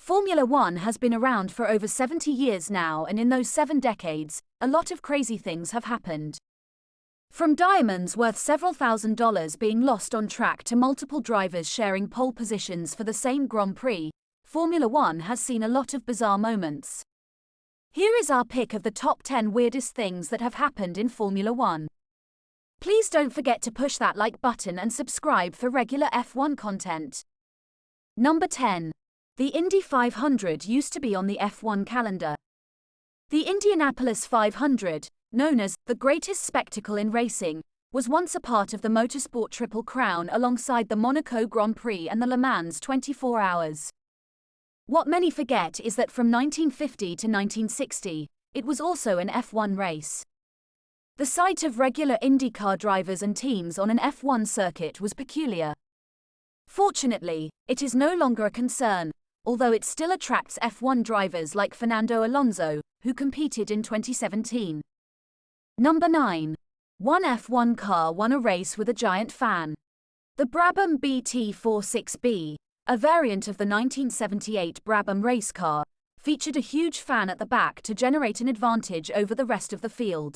Formula One has been around for over 70 years now, and in those 7 decades, a lot of crazy things have happened. From diamonds worth several $1,000s being lost on track to multiple drivers sharing pole positions for the same Grand Prix, Formula One has seen a lot of bizarre moments. Here is our pick of the top 10 weirdest things that have happened in Formula One. Please don't forget to push that like button and subscribe for regular F1 content. Number 10. The Indy 500 used to be on the F1 calendar. The Indianapolis 500, known as the greatest spectacle in racing, was once a part of the motorsport Triple Crown alongside the Monaco Grand Prix and the Le Mans 24 Hours. What many forget is that from 1950 to 1960, it was also an F1 race. The sight of regular IndyCar drivers and teams on an F1 circuit was peculiar. Fortunately, it is no longer a concern, although it still attracts F1 drivers like Fernando Alonso, who competed in 2017. Number 9. One F1 car won a race with a giant fan. The Brabham BT46B, a variant of the 1978 Brabham race car, featured a huge fan at the back to generate an advantage over the rest of the field.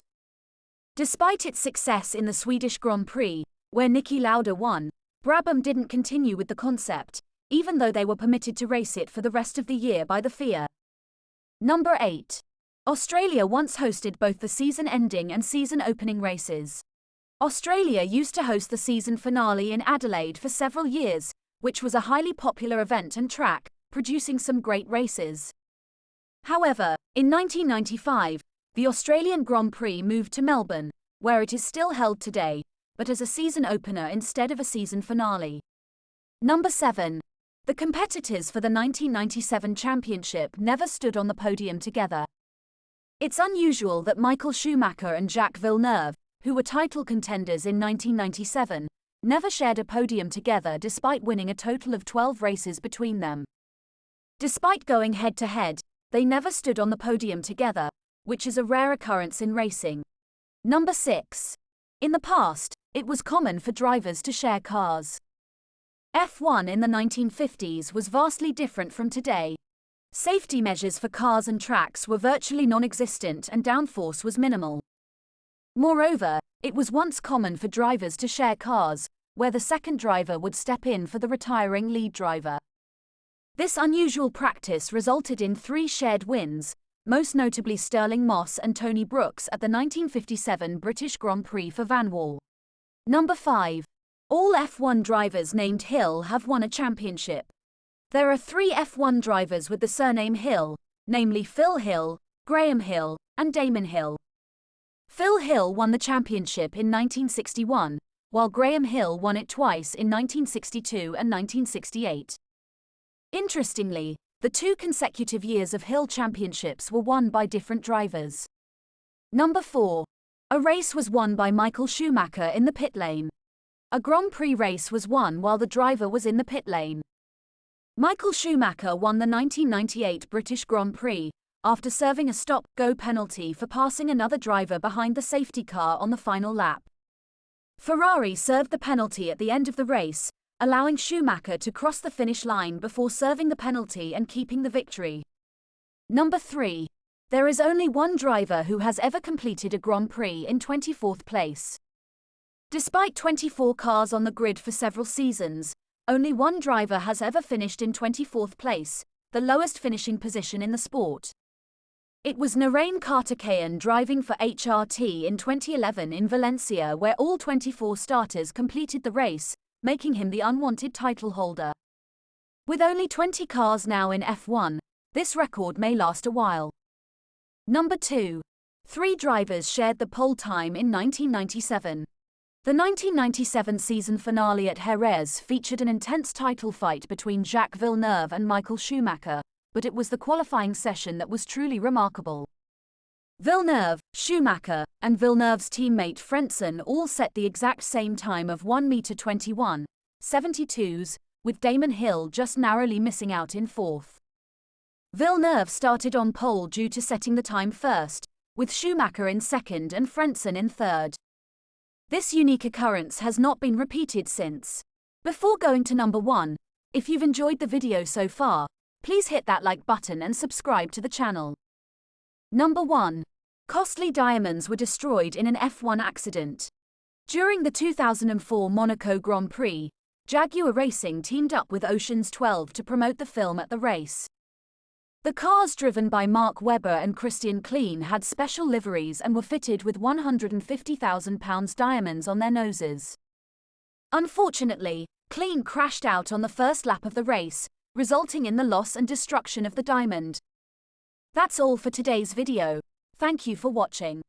Despite its success in the Swedish Grand Prix, where Niki Lauda won, Brabham didn't continue with the concept, even though they were permitted to race it for the rest of the year by the FIA. Number 8. Australia once hosted both the season-ending and season-opening races. Australia used to host the season finale in Adelaide for several years, which was a highly popular event and track, producing some great races. However, in 1995, the Australian Grand Prix moved to Melbourne, where it is still held today, but as a season opener instead of a season finale. Number 7. The competitors for the 1997 championship never stood on the podium together. It's unusual that Michael Schumacher and Jacques Villeneuve, who were title contenders in 1997, never shared a podium together despite winning a total of 12 races between them. Despite going head-to-head, they never stood on the podium together, which is a rare occurrence in racing. Number 6. In the past, it was common for drivers to share cars. F1 in the 1950s was vastly different from today. Safety measures for cars and tracks were virtually non-existent and downforce was minimal. Moreover, it was once common for drivers to share cars, where the second driver would step in for the retiring lead driver. This unusual practice resulted in 3 shared wins, most notably Stirling Moss and Tony Brooks at the 1957 British Grand Prix for Vanwall. Number 5. All F1 drivers named Hill have won a championship. There are 3 F1 drivers with the surname Hill, namely Phil Hill, Graham Hill, and Damon Hill. Phil Hill won the championship in 1961, while Graham Hill won it twice in 1962 and 1968. Interestingly, the 2 consecutive years of Hill championships were won by different drivers. Number 4. A race was won by Michael Schumacher in the pit lane. A Grand Prix race was won while the driver was in the pit lane. Michael Schumacher won the 1998 British Grand Prix after serving a stop-go penalty for passing another driver behind the safety car on the final lap. Ferrari served the penalty at the end of the race, allowing Schumacher to cross the finish line before serving the penalty and keeping the victory. Number 3. There is only one driver who has ever completed a Grand Prix in 24th place. Despite 24 cars on the grid for several seasons, only one driver has ever finished in 24th place, the lowest finishing position in the sport. It was Narain Karthikeyan driving for HRT in 2011 in Valencia, where all 24 starters completed the race, making him the unwanted title holder. With only 20 cars now in F1, this record may last a while. Number 2. 3 drivers shared the pole time in 1997. The 1997 season finale at Jerez featured an intense title fight between Jacques Villeneuve and Michael Schumacher, but it was the qualifying session that was truly remarkable. Villeneuve, Schumacher, and Villeneuve's teammate Frentzen all set the exact same time of 1:21.72s, with Damon Hill just narrowly missing out in 4th. Villeneuve started on pole due to setting the time first, with Schumacher in 2nd and Frentzen in 3rd. This unique occurrence has not been repeated since. Before going to number 1, if you've enjoyed the video so far, Please hit that like button and subscribe to the channel. Number 1. Costly diamonds were destroyed in an F1 accident. During the 2004 Monaco Grand Prix, Jaguar Racing teamed up with Ocean's 12 to promote the film at the race. The cars driven by Mark Webber and Christian Klein had special liveries and were fitted with £150,000 diamonds on their noses. Unfortunately, Klein crashed out on the first lap of the race, resulting in the loss and destruction of the diamond. That's all for today's video. Thank you for watching.